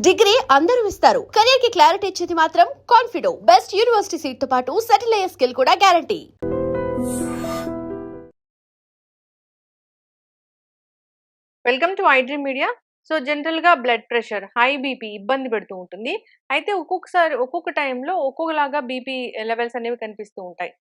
Degree అందరూ ఇస్తారు. Career కి క్లారిటీ ఇచ్చేది మాత్రం కాన్ఫిడో. బెస్ట్ యూనివర్సిటీ సీట్ తో పాటు సెటిల్ అయ్యే స్కిల్ కూడా guarantee. Welcome to iDream media. So జనరల్‌గా బ్లడ్ ప్రెషర్, హై బీపీ ఇబ్బంది పెడుతూ ఉంటుంది. అయితే ఒక్కొక్కసారి ఒక్కొక్క టైంలో ఒక్కొక్కలాగా బీపీ లెవెల్స్ అనేవి కనిపిస్తూ ఉంటాయి.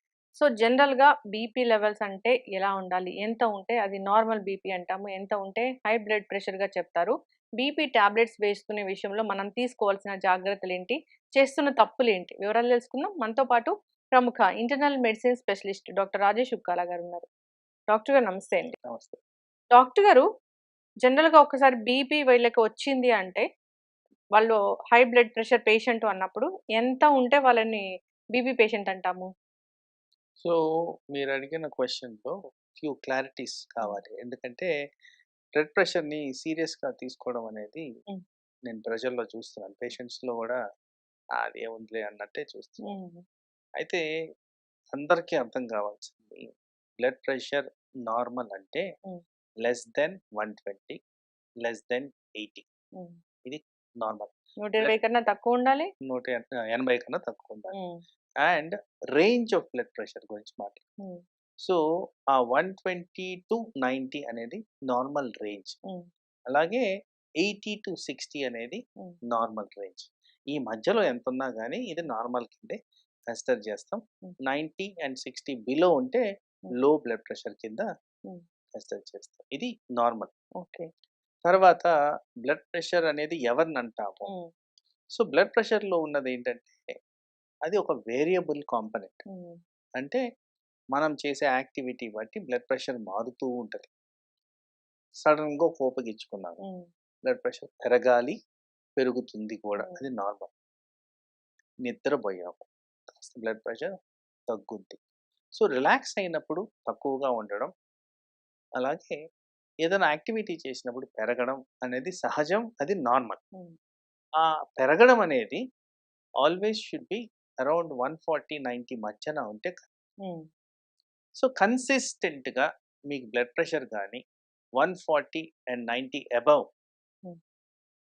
సో జనరల్‌గా బీపీ లెవెల్స్ అంటే ఎలా ఉండాలి? ఎంత ఉంటే అది నార్మల్ బీపీ అంటాము. ఎంత ఉంటే హై బ్లడ్ ప్రెషర్‌గా చెప్తారు. బీపీ టాబ్లెట్స్ వేసుకునే విషయంలో మనం తీసుకోవాల్సిన జాగ్రత్తలేంటి? చేస్తున్న తప్పులేంటి? వివరాలు తెలుసుకుందాం. మనతో పాటు ప్రముఖ internal medicine specialist doctor Rajesh Ukkala గారు ఉన్నారు. డాక్టర్ గారు నమస్తే అండి. నమస్తే. డాక్టర్ గారు జనరల్‌గా ఒక్కసారి బీపీ వీళ్ళకి వచ్చింది అంటే, వాళ్ళు హై బ్లడ్ ప్రెషర్ పేషెంట్ అన్నప్పుడు ఎంత ఉంటే వాళ్ళని బీపీ పేషెంట్ అంటాము? సో, మీరడిగిన క్వెషన్‌లో ఫ్యూ క్లారిటీస్ కావాలి. ఎందుకంటే, బ్లడ్ ప్రెషర్‌ని సీరియస్‌గా తీసుకోవడం అనేది హ్మ్. నేను ప్రజల్లో చూస్తున్నాను. పేషెంట్స్‌లో గూడా అదేముందిలే అన్నట్టే చూస్తున్నాను. హ్మ్. అయితే అందరికీ అర్థం కావాల్సింది బ్లడ్ ప్రెషర్ నార్మల్ అంటే హ్మ్. లెస్ దెన్ 120, లెస్ దెన్ 80 హ్మ్. ఇది నార్మల్. 120 కన్నా తక్కువ ఉండాలి? 180 కన్నా తక్కువ ఉండాలి. హ్మ్. And range of blood pressure గురించి మాట్లాడుకుందాం. హ్మ్. సో, ఆ 120-90 అనేది నార్మల్ రేంజ్. హ్మ్. అలాగే 80-60 అనేది హ్మ్. Normal range. ఈ మధ్యలో ఎంతున్నా గానీ ఇది నార్మల్ కిందే కన్సిడర్ చేస్తాం. హ్మ్. 90 అండ్ 60 బిలో ఉంటే హ్మ్. లో బ్లడ్ ప్రెషర్ కింద హ్మ్. కన్సిడర్ చేస్తాం. ఇది నార్మల్. ఓకే. తర్వాత బ్లడ్ ప్రెషర్ అనేది ఎవరినంటాము? హ్మ్. సో, బ్లడ్ ప్రెషర్‌లో ఉన్నదేంటంటే అది ఒక వేరియబుల్ కాంపోనెంట్. హ్మ్. అంటే మనం చేసే యాక్టివిటీ బట్టి బ్లడ్ ప్రెషర్ మారుతూ ఉంటది. సడెన్‌గా కోపగిచ్చుకున్నాను. హ్మ్. బ్లడ్ ప్రెషర్ పెరగాలి, పెరుగుతుంది కూడా. హ్మ్. అది నార్మల్. నిద్రబోయాము. కాస్త బ్లడ్ ప్రెషర్ తగ్గుద్ది. సో, రిలాక్స్ అయినప్పుడు తక్కువగా ఉండడం, అలాగే ఏదైనా యాక్టివిటీ చేసినప్పుడు పెరగడం అనేది సహజం. అది నార్మల్. హ్మ్. ఆ పెరగడం అనేది ఆల్వేస్ షుడ్ బి అరౌండ్ 140-90 మధ్యన ఉంటే హ్మ్. సో, కన్సిస్టెంట్‌గా మీకు బ్లడ్ ప్రెషర్ గాని 140 అండ్ 90 అబోవ్ హ్మ్.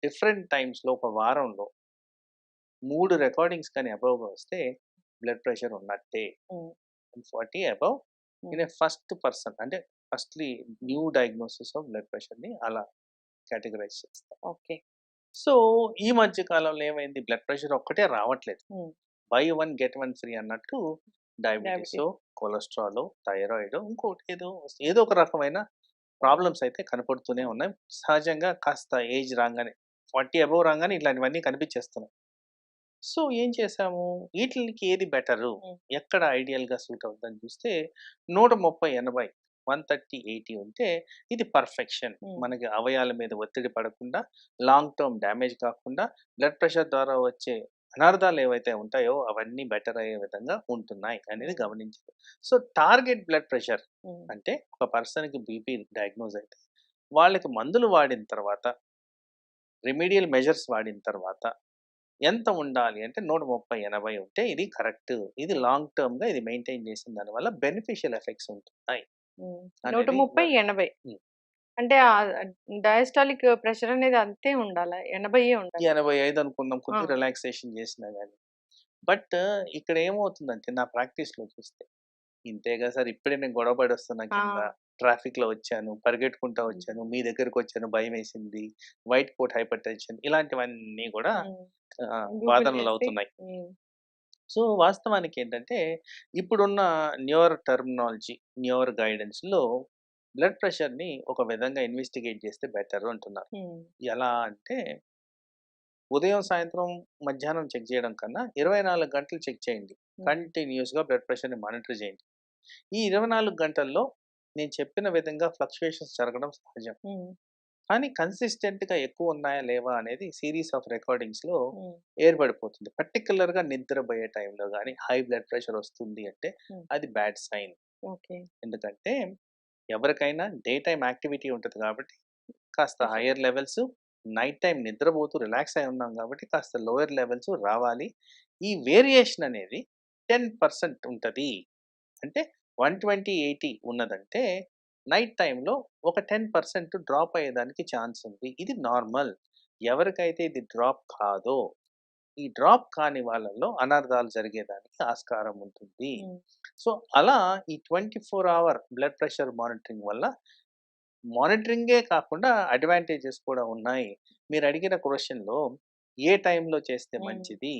డిఫరెంట్ టైమ్స్‌లో ఒక వారంలో 3 రికార్డింగ్స్ కానీ అబోవ్‌గా వస్తే బ్లడ్ ప్రెషర్ ఉన్నట్టే. హ్మ్. 140 above hmm. In a first person అంటే firstly new diagnosis of blood ప్రెషర్‌ని అలా కేటగరైజ్ చేస్తాం. ఓకే. సో, ఈ మధ్య కాలంలో ఏమైంది బ్లడ్ ప్రెషర్ ఒక్కటే రావట్లేదు. హ్మ్. By one get one free అన్నట్టు డయాబెటిసో, డయాబెటిస్. కొలెస్ట్రాలో, థైరాయిడో ఇంకోటి ఏదో ఒక రకమైన ప్రాబ్లమ్స్ అయితే కనపడుతూనే ఉన్నాయి. సహజంగా కాస్త ఏజ్ రాంగానే 40 అబోవ్ రాంగానే ఇట్లాంటివన్నీ కనిపించేస్తున్నాయి. సో, ఏం చేశాము? ఈట్లికి ఏది బెటరు? హ్మ్. ఎక్కడ ఐడియల్‌గా సూట్ అవుద్దని చూస్తే 130, 80, 130, 80 ఉంటే ఇది పర్ఫెక్షన్. హ్మ్. మనకి అవయవాల మీద ఒత్తిడి పడకుండా, లాంగ్ టర్మ్ డ్యామేజ్ కాకుండా, బ్లడ్ ప్రెషర్ ద్వారా వచ్చే అనర్థాలు ఏవైతే ఉంటాయో అవన్నీ బెటర్ అయ్యే విధంగా ఉంటున్నాయి అనేది హ్మ్. గమనించారు. సో, టార్గెట్ బ్లడ్ ప్రెషర్ హ్మ్. అంటే ఒక పర్సన్‌కి బీపీ డయాగ్నోస్ అయితే వాళ్ళకి మందులు వాడిన తర్వాత, రెమెడియల్ మెజర్స్ వాడిన తర్వాత ఎంత ఉండాలి అంటే 130, 80 ఉంటే ఇది కరెక్ట్. ఇది లాంగ్ టర్మ్‌గా ఇది మెయింటైన్ చేసిన దానివల్ల బెనిఫిషియల్ ఎఫెక్ట్స్ ఉంటున్నాయి హ్మ్. అనేది 130, వాళ్ళు 80 హ్మ్. అంటే డయాస్టాలిక్ ప్రెషర్ అనేది అంతే ఉండాలా? 80 ఉండాలి. 85 అనుకుందాం ఆ! కొద్దిగా రిలాక్సేషన్ చేసినా గాని. బట్ ఇక్కడ ఏమవుతుందంటే నా ప్రాక్టీస్‌లో చూస్తే, ఇంతేగా సార్ ఇప్పుడే నేను గొడవ పడొస్తున్నా ఆ! కింద. ట్రాఫిక్‌లో వచ్చాను, పరిగెట్టుకుంటా హ్మ్. వచ్చాను, మీ దగ్గరికొచ్చాను భయమేసింది, వైట్ కోట్ హైపర్ టెన్షన్ ఇలాంటివన్నీ గూడా హ్మ్. గూగుల్ చేసి వాదనలవుతున్నాయి. హ్మ్. సో, వాస్తవానికి ఏంటంటే, ఇప్పుడున్న న్యూరో టెర్మినాలజీ, న్యూరో గైడెన్స్‌లో బ్లడ్ ప్రెషర్‌ని ఒక విధంగా ఇన్వెస్టిగేట్ చేస్తే బెటర్ అంటున్నారు. హ్మ్. ఎలా అంటే, ఉదయం, సాయంత్రం, మధ్యాహ్నం చెక్ చేయడం కన్నా 24 గంటలు చెక్ చేయండి. హ్మ్. కంటిన్యూయస్‌గా బ్లడ్ ప్రెషర్‌ని మానిటర్ చేయండి. ఈ 24 గంటల్లో నేను చెప్పిన విధంగా ఫ్లక్చుయేషన్స్ జరగడం సహజం. హ్మ్. కానీ కన్సిస్టెంట్‌గా ఎక్కువున్నాయా, లేవా అనేది సీరీస్ ఆఫ్ రికార్డింగ్స్‌లో హ్మ్. ఏర్పడిపోతుంది. పర్టిక్యులర్‌గా నిద్రబోయే టైంలో గాని, హై బ్లడ్ ప్రెషర్ వస్తుంది అంటే హ్మ్. అది బ్యాడ్ సైన్. ఓకే. ఎందుకంటే ఎవరికైనా డే టైమ్ యాక్టివిటీ ఉంటది కాబట్టి కాస్త pressure. Higher levels, night time నిద్రపోతూ రిలాక్స్ అయి ఉన్నాం కాబట్టి కాస్త లోయర్ లెవెల్స్ రావాలి. ఈ వేరియేషన్ అనేది 10% ఉంటది. అంటే 120, 80 ఉన్నదంటే నైట్ టైమ్‌లో ఒక 10% డ్రాప్ అయ్యేదానికి ఛాన్స్ ఉంది. ఇది నార్మల్. ఎవరికైతే ఇది డ్రాప్ కాదో, ఈ డ్రాప్ కాని వాళ్ళలో అనర్థాలు జరిగేదానికి ఆస్కారం ఉంటుంది. ఉమ్, సో, అలా ఈ 24 అవర్ బ్లడ్ ప్రెషర్ మానిటరింగ్ వల్ల మానిటరింగే కాకుండా అడ్వాంటేజెస్ కూడా ఉన్నాయి. మీరు అడిగిన క్వెషన్‌లో ఏ టైంలో చేస్తే ఉమ్, మంచిది?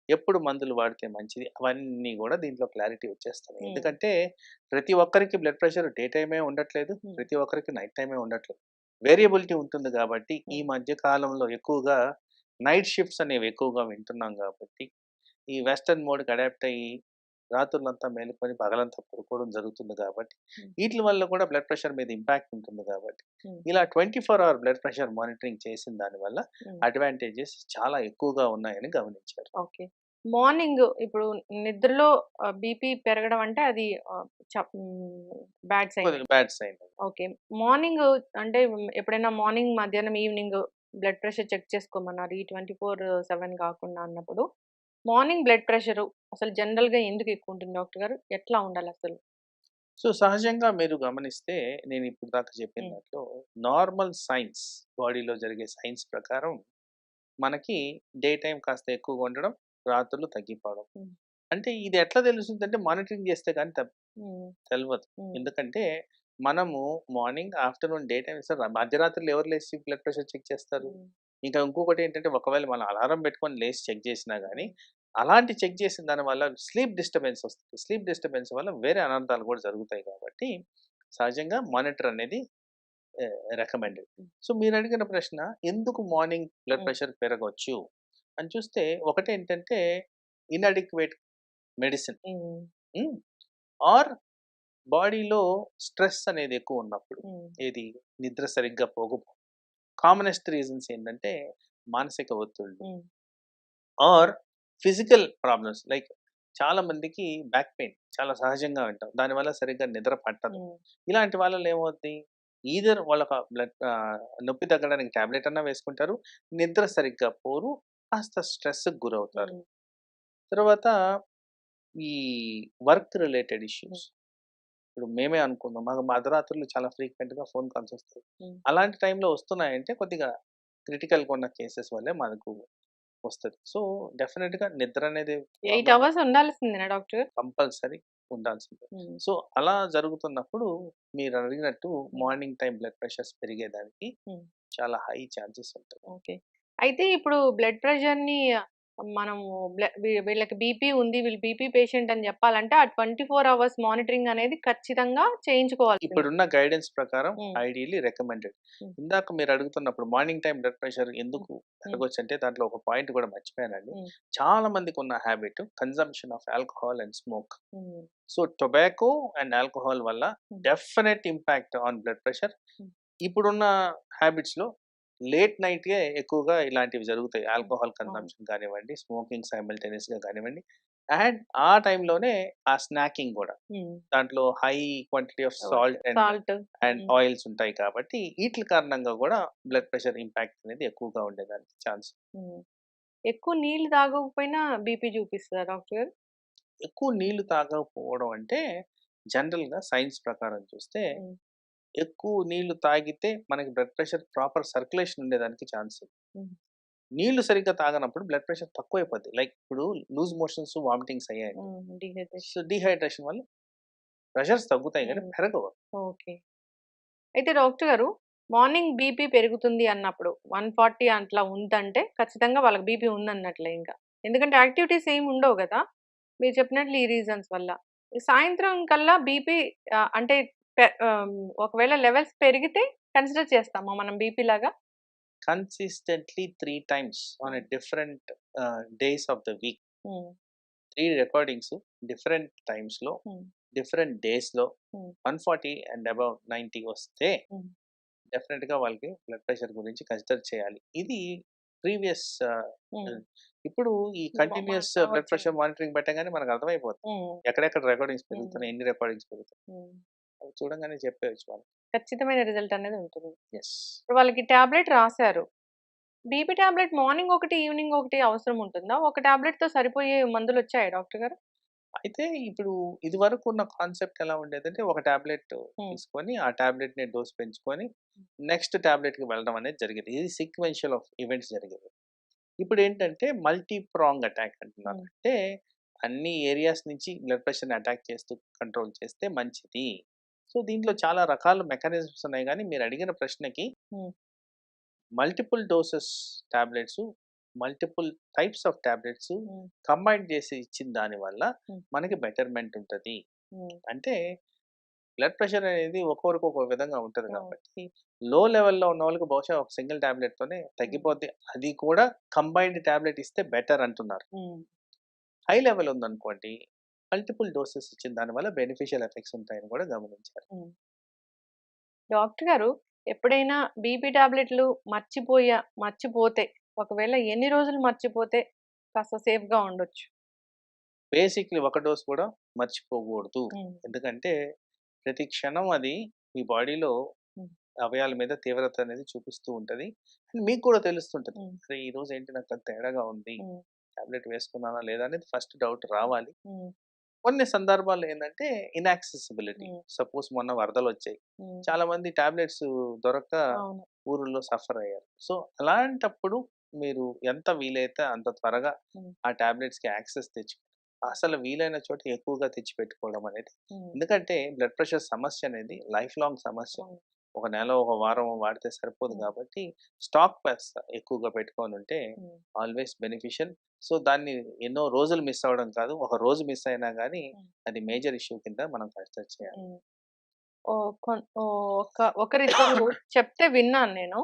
ఎప్పుడు మందులు వాడితే మంచిది? అవన్నీ గూడా దీంట్లో క్లారిటీ వచ్చేస్తది. ఉమ్, ఎందుకంటే ప్రతి ఒక్కరికి బ్లడ్ ప్రెషర్ డే టైమే ఉండట్లేదు. ఉమ్, ప్రతి ఒక్కరికి నైట్ టైమే ఉండట్లేదు. వేరియబిలిటీ ఉంటుంది కాబట్టి ఈ ఉమ్, మధ్య కాలంలో ఎక్కువగా నైట్ షిఫ్ట్స్ అనేవి ఎక్కువగా వింటున్నాం కాబట్టి, ఈ వెస్టర్న్ మోడ్‌కి అడాప్ట్ అయ్యి రాత్రులంతా మేలుకొని పగలంతా పడుకోవడం జరుగుతుంది కాబట్టి, ఉమ్, ఈట్లి వల్ల కూడా బ్లడ్ ప్రెషర్ మీద ఇంపాక్ట్ ఉంటుంది కాబట్టి, ఉమ్, ఇలా 24 అవర్ బ్లడ్ ప్రెషర్ మానిటరింగ్ చేసిన దానివల్ల ఉమ్. అడ్వాంటేజెస్ చాలా ఎక్కువగా ఉన్నాయని గమనించారు. ఓకే. మార్నింగ్ ఇప్పుడు నిద్రలో బీపీ పెరగడం అంటే అది బ్యాడ్ సైన్. కొద్దిగా బ్యాడ్ సైన్. ఓకే. మార్నింగ్ అంటే ఎప్పుడైనా మార్నింగ్, మధ్యాహ్నం, ఈవినింగ్ బ్లడ్ ప్రెషర్ చెక్ చేసుకోమన్నారు. ఈ 24/7 కాకుండా అన్నప్పుడు. మార్నింగ్ బ్లడ్ ప్రెషరు అసలు జనరల్‌గా ఎందుకు ఎక్కువ ఉంటుంది డాక్టర్ గారు? ఎట్లా ఉండాలసలు? సో, సహజంగా మీరు గమనిస్తే నేను ఇప్పుడు దాకా చెప్పిన హ్మ్. దాంట్లో నార్మల్ సైన్స్ బాడీలో జరిగే సైన్స్ ప్రకారం మనకి డే టైమ్ కాస్త ఎక్కువగా ఉండడం, రాత్రులు తగ్గిపోవడం. హ్మ్. అంటే ఇది ఎట్లా తెలుస్తుందంటే మానిటరింగ్ చేస్తే గాని హ్మ్. తెలవదు. హ్మ్. ఎందుకంటే మనము మార్నింగ్, ఆఫ్టర్‌నూన్, డే టైమ్ మధ్యరాత్రులు ఎవరు లేసి బ్లడ్ ప్రెషర్ చెక్ చేస్తారు? హ్మ్. ఇంకా ఇంకొకటి ఏంటంటే ఒకవేళ మనం అలారం పెట్టుకొని లేసి చెక్ చేసినా గాని, అలాంటి చెక్ చేసిన దాని వల్ల స్లీప్ డిస్టర్బెన్స్ వస్తుంది. స్లీప్ డిస్టర్బెన్స్ వల్ల వేరే అనర్థాలు కూడా జరుగుతాయి కాబట్టి, సహజంగా మానిటర్ అనేది రికమెండెడ్. హ్మ్. సో, మీరడిగిన ప్రశ్న ఎందుకు మార్నింగ్ బ్లడ్ హ్మ్. ప్రెషర్ పెరగొచ్చు అని చూస్తే ఒకటేంటంటే ఇన్‌అడిక్వేట్ మెడిసిన్. హ్మ్. హ్మ్. ఆర్ బాడీలో స్ట్రెస్ అనేది ఎక్కువున్నప్పుడు. హ్మ్. ఏది నిద్ర సరిగ్గా కామనెస్ట్ రీజన్స్ ఏంటంటే మానసిక ఒత్తిళ్ళు. హ్మ్. ఆర్ ఫిజికల్ ప్రాబ్లమ్స్ లైక్ చాలా మందికి బ్యాక్ పెయిన్ చాలా సహజంగా వింటాం. దానివల్ల సరిగ్గా నిద్ర పట్టదు. హ్మ్. ఇలాంటి వాళ్ళలో ఏమవుద్ది? ఈథర్ వాళ్ళొక నొప్పి తగ్గడానికి టాబ్లెట్ అన్నా వేసుకుంటారు. నిద్ర సరిగ్గా పోరు. కాస్త స్ట్రెస్‌కి గురవుతారు. హ్మ్. తర్వాత ఈ వర్క్ రిలేటెడ్ హ్మ్. ఇష్యూస్. ఇప్పుడు మేమే అనుకుందాం. మాకు అర్ధరాత్రులు చాలా ఫ్రీక్వెంట్‌గా ఫోన్ కాల్స్ వస్తాయి. హ్మ్. అలాంటి టైంలో వస్తున్నాయంటే కొద్దిగా క్రిటికల్‌గా ఉన్న కేసెస్ వల్లే మనకు వస్తది. సో, డెఫినిట్‌గా నిద్ర అనేది 8 ప్రాబ్లమ్ అవర్స్ ఉండాల్సిందేనా డాక్టర్ గారు? కంపల్సరీ ఉండాల్సిందే. హ్మ్. సో, అలా జరుగుతున్నప్పుడు మీరడిగినట్టు హ్మ్. మార్నింగ్ టైమ్ బ్లడ్ ప్రెషర్స్ పెరిగేదానికి హ్మ్. చాలా హై ఛాన్సెస్ ఉంటాయి. ఓకే. అయితే ఇప్పుడు బ్లడ్ ప్రెషర్‌ని మనము వీళ్ళకి బీపీ ఉంది, వీళ్ళు బీపీ పేషెంట్ అని జెప్పాలంటే ఆ 24 అవర్స్ మానిటరింగ్ అనేది ఖచ్చితంగా చేయించుకోవాల్సిందే. ఇప్పుడున్న గైడెన్స్ ప్రకారం హ్మ్. Ideally recommended. హ్మ్. ఇందాక మీరు అడుగుతున్నప్పుడు మార్నింగ్ టైమ్ బ్లడ్ ప్రెషర్ హ్మ్. ఎందుకు హ్మ్. పెరగొచ్చంటే దాంట్లో ఒక పాయింట్ కూడా మర్చిపోయానండి. హ్మ్. చాలా మందికున్న habit consumption of alcohol and smoke. Hmm. So, tobacco and alcohol వల్ల hmm. Definite impact on blood pressure. Hmm. ఇప్పుడున్న హ్యాబిట్స్‌లో లేట్ నైటే ఎక్కువగా ఇలాంటివి జరుగుతాయి. హ్మ్. ఆల్కహాల్ అవును. కన్జంప్షన్ కానివ్వండి, స్మోకింగ్ సైమల్టేనియస్‌గా కానివ్వండి. అండ్ ఆ టైంలోనే ఆ స్నాకింగ్ గూడా. హ్మ్. దాంట్లో high quantity of salt salt. And హ్మ్. ఆయిల్స్ ఉంటాయి కాబట్టి ఈట్లి కారణంగా గూడా బ్లడ్ ప్రెషర్ ఇంపాక్ట్ అనేది ఎక్కువగా ఉండేదానికి ఛాన్స్. హ్మ్. ఎక్కువ నీళ్ళు తాగకపోయినా బీపీ చూపిస్తదా డాక్టర్ గారు? ఎక్కువ నీళ్లు తాగకపోవడం అంటే జనరల్‌గా సైన్స్ ప్రకారం చూస్తే హ్మ్. ఎక్కువ నీళ్లు తాగితే మనకి బ్లడ్ ప్రెషర్ ప్రాపర్ సర్క్యులేషన్ ఉండేదానికి ఛాన్స్ ఉంది. హ్మ్. నీళ్లు సరిగ్గా తాగనప్పుడు బ్లడ్ ప్రెషర్ తక్కువైపోద్ది. లైక్ ఇప్పుడు లూజ్ మోషన్స్, వామిటింగ్స్ అయ్యాయండి. హ్మ్. డీహైడ్రేషన్. సో, డీహైడ్రేషన్ వల్ల ప్రెషర్స్ తగ్గుతాయి గానీ హ్మ్. పెరగవు. ఓకే. అయితే డాక్టర్ గారు మార్నింగ్ బీపీ పెరుగుతుంది అన్నప్పుడు 140 అట్లా ఉందంటే ఖచ్చితంగా వాళ్ళకి బీపీ ఉందన్నట్లే ఇంకా. ఎందుకంటే యాక్టివిటీస్ ఏమి ఉండవు గదా! మీరు చెప్పినట్లు ఈ రీజన్స్ వల్ల. ఈ సాయంత్రం కల్లా బీపీ అంటే ఒకవేళ లెవెల్స్ పెరిగితే కన్సిడర్ చేస్తామా మనం బీపీ లాగా? కన్సిస్టెంట్‌లీ 3 టైమ్స్ ఆన్ ఎ హ్మ్. Different days of the week. హ్మ్. 3 రికార్డింగ్స్ డిఫరెంట్ టైమ్స్‌లో, హ్మ్. డిఫరెంట్ డేస్‌లో హ్మ్. 140 అండ్ అబోవ్ 90 వస్తే హ్మ్. డెఫినిట్‌గా వాళ్ళకి బ్లడ్ ప్రెషర్ గురించి కన్సిడర్ చేయాలి. ఇది ప్రీవియస్ హ్మ్. ఇప్పుడు ఈ కంటిన్యూయస్ బ్లడ్ వచ్చింది. ప్రెషర్ మానిటరింగ్ పెట్టగానే మనకు అర్థమైపోతుంది. హ్మ్. ఎక్కడెక్కడ రికార్డింగ్స్ హ్మ్. పెరుగుతున్నాయి, ఎన్ని రికార్డింగ్స్ పెరుగుతున్నాయి. హ్మ్. అవి చూడంగానే చెప్పేయొచ్చు మనం. ఖచ్చితమైన రిజల్ట్ అనేది ఉంటుంది. యెస్. ఇప్పుడు వాళ్ళకి టాబ్లెట్ రాసారు. బీపీ టాబ్లెట్ మార్నింగ్ ఒకటి, ఈవినింగ్ ఒకటి అవసరం ఉంటుందా? ఒక టాబ్లెట్‌తో సరిపోయే మందులొచ్చాయా డాక్టర్ గారు? అయితే ఇప్పుడు ఇదివరకు ఉన్న కాన్సెప్ట్ ఎలా ఉండేదంటే ఒక టాబ్లెట్ హ్మ్. తీసుకొని ఆ టాబ్లెట్‌ని డోస్ పెంచుకొని నెక్స్ట్ టాబ్లెట్‌కి వెళ్ళడం అనేది జరిగేది. ఇది సీక్వెన్షియల్ ఆఫ్ ఈవెంట్స్ జరిగేవి. ఇప్పుడేంటంటే మల్టీ ప్రాంగ్ అటాక్ అంటున్నారు. హ్మ్. అంటే అన్ని ఏరియాస్ నుంచి బ్లడ్ ప్రెషర్‌ని అటాక్ చేస్తూ కంట్రోల్ చేస్తే మంచిది. సో, దీంట్లో చాలా రకాల మెకానిజమ్స్ ఉన్నాయి గానీ మీరడిగిన ప్రశ్నకి హ్మ్. Multiple doses tablets, multiple types of tablets హ్మ్. కంబైన్ చేసి ఇచ్చిన దాని వల్ల హ్మ్. మనకి బెటర్‌మెంట్ ఉంటది. హ్మ్. అంటే బ్లడ్ ప్రెషర్ అనేది ఒక్కొక్కరికి ఒక్కో విధంగా ఉంటది అవును. కాబట్టి, లో లెవెల్‌లో ఉన్నోళ్ళకి బహుశా ఒక సింగిల్ టాబ్లెట్‌తోనే తగ్గిపోద్ది. అది కూడా కంబైన్డ్ టాబ్లెట్ ఇస్తే బెటర్ అంటున్నారు. హ్మ్. హై లెవెల్ ఉందనుకోండి, మల్టిపుల్ డోసెస్ ఇచ్చిన దాని వల్ల బెనిఫిషియల్ ఎఫెక్ట్స్ ఉంటాయని కూడా గమనించారు. హ్మ్. డాక్టర్ గారు ఎప్పుడైనా బీపీ టాబ్లెట్లు మర్చిపోతే ఒకవేళ ఎన్ని రోజులు మర్చిపోతే కాస్త సేఫ్‌గా ఉండొచ్చు? బేసిక్‌లీ ఒక డోస్ కూడా మర్చిపోకూడదు. హ్మ్. ఎందుకంటే ప్రతి క్షణం అది మీ బాడీలో హ్మ్. అవయవాల మీద తీవ్రత అనేది చూపిస్తూ ఉంటది. అండ్ మీకు కూడా తెలుస్తుంటది. హ్మ్. అరే! ఈరోజు ఏంటి నాకు తేడాగా ఉంది. హ్మ్. టాబ్లెట్ వేసుకున్నానా లేదా అనేది ఫస్ట్ డౌట్ రావాలి. హ్మ్. కొన్ని సందర్భాల్లో ఏందంటే ఇన్‌యాక్సెసిబిలిటీ. హ్మ్. సపోజ్ మొన్న వరదలొచ్చాయి. హ్మ్. చాలామంది టాబ్లెట్స్ దొరక్క అవును. ఊరుల్లో సఫర్ అయ్యారు. సో, అలాంటప్పుడు మీరు ఎంత వీలైతే అంత త్వరగా హ్మ్. ఆ టాబ్లెట్స్‌కి యాక్సెస్ అసలు వీలైన చోట ఎక్కువగా తెచ్చిపెట్టుకోవడం అనేది. హ్మ్. ఎందుకంటే బ్లడ్ ప్రెషర్ సమస్య అనేది లైఫ్ లాంగ్ సమస్య. అవును. ఒక నెల, ఒక వారం వాడితే సరిపోదు హ్మ్. కాబట్టి స్టాక్ ఎక్కువగా పెట్టుకొనుంటే హ్మ్. Always beneficial. సో, దాన్ని ఎన్నో రోజులు మిస్ అవ్వడం కాదు. ఒక రోజు మిస్ అయినా గానీ హ్మ్. అది మేజర్ ఇష్యూ కింద మనం కన్సిడర్ చేయాలి. హ్మ్. ఒకరిద్దరు చెప్తే విన్నాను నేను.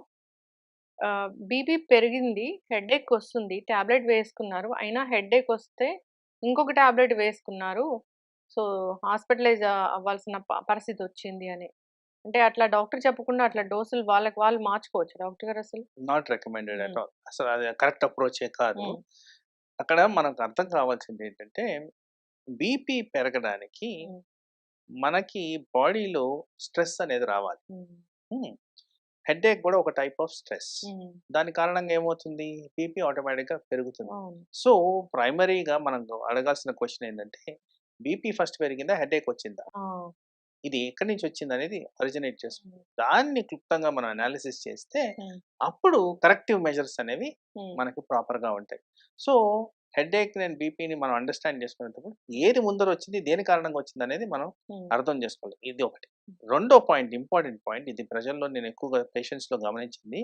బీపీ పెరిగింది, హెడేక్ వస్తుంది. టాబ్లెట్ వేసుకున్నారు. అయినా హెడేక్ వస్తే ఇంకొక టాబ్లెట్ వేసుకున్నారు. సో, హాస్పిటలైజ్ అవ్వాల్సిన పరిస్థితి వచ్చింది అని. అంటే అట్లా డాక్టర్ చెప్పకుండా అట్లా డోసులు వాళ్ళకి వాళ్ళు మార్చుకోవచ్చా డాక్టర్ గారు అసలు? నాట్ రికమెండెడ్ హ్మ్. At all. అసలు అది కరెక్ట్ అప్రోచే కాదు. హ్మ్. అక్కడ మనకు అర్థం కావాల్సిందేంటంటే బీపీ పెరగడానికి హ్మ్. మనకి బాడీలో స్ట్రెస్ అనేది రావాలి. హ్మ్. హ్మ్. హెడేక్ కూడా ఒక టైప్ ఆఫ్ స్ట్రెస్. హ్మ్. దాని కారణంగా ఏమవుతుంది? బీపీ ఆటోమేటిక్‌గా పెరుగుతుంది. అవును. సో, ప్రైమరీగా మనం అడగాల్సిన క్వెషన్ ఏంటంటే, బీపీ ఫస్ట్ పెరిగిందా? హెడేక్ వచ్చిందా? ఆ! ఇది ఎక్కడి నుంచి వచ్చిందనేది ఒరిజినేట్ చేస్తుంది. హ్మ్. దాన్ని క్లుప్తంగా మనం అనాలిసిస్ చేస్తే, హ్మ్. అప్పుడు కరెక్టివ్ మెజర్స్ అనేవి హ్మ్. మనకి ప్రాపర్‌గా ఉంటాయి. సో, హెడేక్ అండ్ బీపీని మనం అండర్‌స్టాండ్ చేసుకునేటప్పుడు ఏది ముందరొచ్చింది? దేని కారణంగా వచ్చిందనేది మనం హ్మ్. అర్థం చేసుకోవాలి. ఇది ఒకటి. రెండో పాయింట్ ఇంపార్టెంట్ పాయింట్ ఇది ప్రజల్లో నేను ఎక్కువగా పేషెంట్స్‌లో గమనించింది.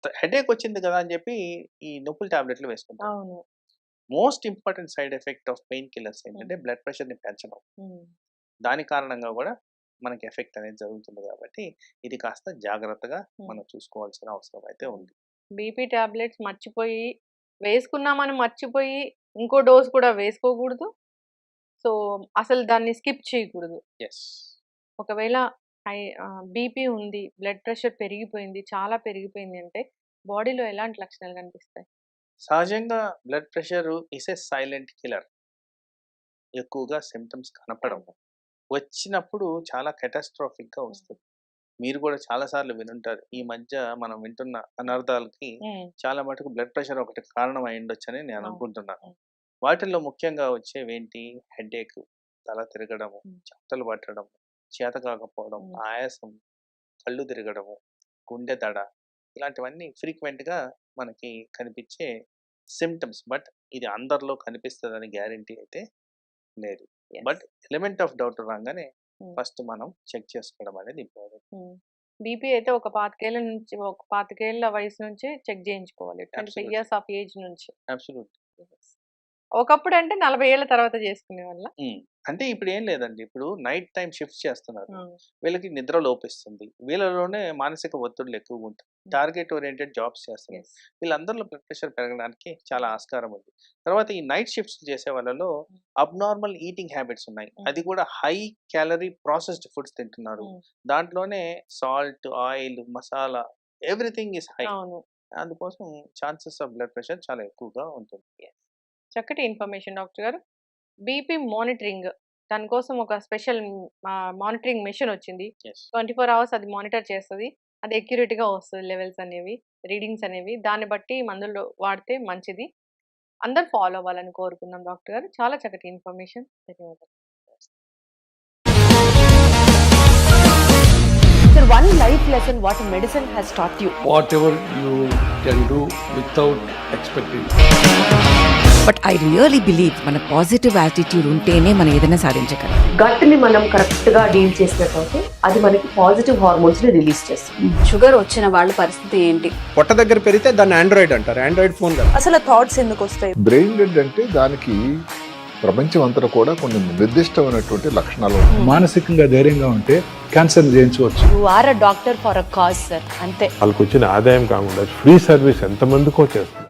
హెడేక్ వచ్చింది కదా! అని చెప్పి ఈ నొప్పుల టాబ్లెట్‌లు వేసుకుంటారు. అవును. Most important side effect of pain killers హ్మ్. ఏంటంటే బ్లడ్ ప్రెషర్‌ని పెంచడం. హ్మ్. దాని కారణంగా గూడా మనకి ఎఫెక్ట్ అనేది జరుగుతుంది గాబట్టి, ఇది కాస్త జాగ్రత్తగా హ్మ్. మనం చూసుకోవాల్సిన అవసరం అయితే హ్మ్. ఉంది. బీపీ టాబ్లెట్స్ మర్చిపోయి వేసుకున్నామని మర్చిపోయి ఇంకో డోస్ కూడా వేసుకోకూడదు. సో, అసలు దాన్ని స్కిప్ చేయకూడదు. యెస్. ఒకవేళ బీపీ ఉంది, బ్లడ్ ప్రెషర్ పెరిగిపోయింది, చాలా పెరిగిపోయింది అంటే బాడీలో ఎలాంటి లక్షణాలు కనిపిస్తాయి? సహజంగా blood pressure is a silent killer. ఎక్కువగా సింప్టమ్స్ కనపడవు. అవును. వచ్చినప్పుడు చాలా కాటాస్ట్రోఫిక్‌గా హ్మ్. వస్తది. మీరు గూడా చాలా సార్లు వినుంటారు. ఈ హ్మ్. మధ్య మనం వింటున్న అనర్థాలకి హ్మ్. చాలా మటుకు బ్లడ్ ప్రెషర్ ఒకటి కారణం అయ్యుండొచ్చని నేను అవును. అనుకుంటున్నాను. హ్మ్. వాటిల్లో ముఖ్యంగా వచ్చేవేంటి? హెడేక్, తల తిరగడము, హ్మ్. చెమటలు పట్టడం, చేత కాకపోవడం, హ్మ్. ఆయాసం, కళ్ళు తిరగడము, గుండె దడ ఇలాంటివన్నీ ఫ్రీక్వెంట్‌గా మనకి కనిపించే సింప్టమ్స్. బట్ ఇది అందరిలో కనిపిస్తదని గ్యారంటీ అయితే లేదు. Yes. But element of doubt రాంగానే హ్మ్. ఫస్ట్ మనం చెక్ చేసుకోవడం అనేది ఇంపార్టెంట్. హ్మ్. బీపీ అయితే ఒక 25 ఏళ్ల వయసు నుంచే చెక్ చేయించుకోవాలి. 25 అబ్సల్యూట్‌లీ. ఇయర్స్ ఆఫ్ ఏజ్ నుంచి. అబ్సల్యూట్‌లీ. యెస్. ఒకప్పుడంటే 40 ఏళ్ల తర్వాత చేసుకునేవాళ్ళా? హ్మ్. అంటే ఇప్పుడేం లేదండి. ఇప్పుడు నైట్ టైమ్ షిఫ్ట్స్ చేస్తున్నారు. ఆ! వీళ్ళకి నిద్ర లోపిస్తుంది. వీళ్ళలోనే మానసిక ఒత్తిడులు ఎక్కువగుంటాయి. హ్మ్. టార్గెట్ ఓరియెంటెడ్ జాబ్స్ చేస్తున్నారు. యెస్. వీళ్ళందరిలో బ్లడ్ ప్రెషర్ పెరగడానికి చాలా హ్మ్. ఆస్కారం ఉంది. తర్వాత ఈ నైట్ షిఫ్ట్స్ చేసే వాళ్ళలో హ్మ్. అబ్నార్మల్ ఈటింగ్ హ్యాబిట్స్ ఉన్నాయి. హ్మ్. అది కూడా హై క్యాలరీ ప్రాసెస్డ్ ఫుడ్స్ తింటున్నారు. హ్మ్. దాంట్లోనే salt, oil, masala everything is high. అవును. అందుకోసం ఛాన్సెస్ ఆఫ్ బ్లడ్ ప్రెషర్ చాలా ఎక్కువగా ఉంటుంది. యెస్. చక్కటి ఇన్ఫర్మేషన్ డాక్టర్ గారు. బీపీ మానిటరింగ్ దాని కోసం ఒక స్పెషల్ మానిటరింగ్ మెషిన్ వచ్చింది. యెస్. 24 అవర్స్ అది మానిటర్ చేస్తది. అది అక్యురేట్‌గా వస్తది లెవెల్స్ అనేవి, రీడింగ్స్ అనేవి. దాన్ని బట్టి మందులు వాడితే మంచిది. అందరు ఫాలో అవ్వాలని కోరుకుందాం. డాక్టర్ గారు చాలా చక్కటి ఇన్ఫర్మేషన్. ధన్యవాదాలు. Sir, one life lesson what medicine has taught you. whatever you can do without expecting. But I really believe మన పాజిటివ్ యాటిట్యూడ్ ఉంటేనే మనం ఏదైనా సాధించగలం. గట్ ని మనం కరెక్ట్ గా డీల్ చేసినట్లయితే అది మనకి పాజిటివ్ హార్మోన్స్ ని రిలీజ్ చేస్తుంది. షుగర్ వచ్చిన వాళ్ళ పరిస్థితి ఏంటి? పొట్ట దగ్గర పెరిగితే దాన్ని ఆండ్రాయిడ్ అంటారు, ఆండ్రాయిడ్ ఫోన్ కదా. అసలు థాట్స్ ఎందుకు వస్తాయి? బ్రెయిన్ డెడ్ అంటే దానికి ప్రపంచం అంతా కూడా కొన్ని నిర్దిష్టమైనటువంటి లక్షణాలు ఉన్నాయి. మానసికంగా ధైర్యంగా ఉంటే క్యాన్సర్ జయించవచ్చు. You are a doctor for a cause sir, అంతే. వాళ్ళకి వచ్చిన ఆదాయం కాకుండా ఫ్రీ సర్వీస్ ఎంతమందికో చేస్తుంది.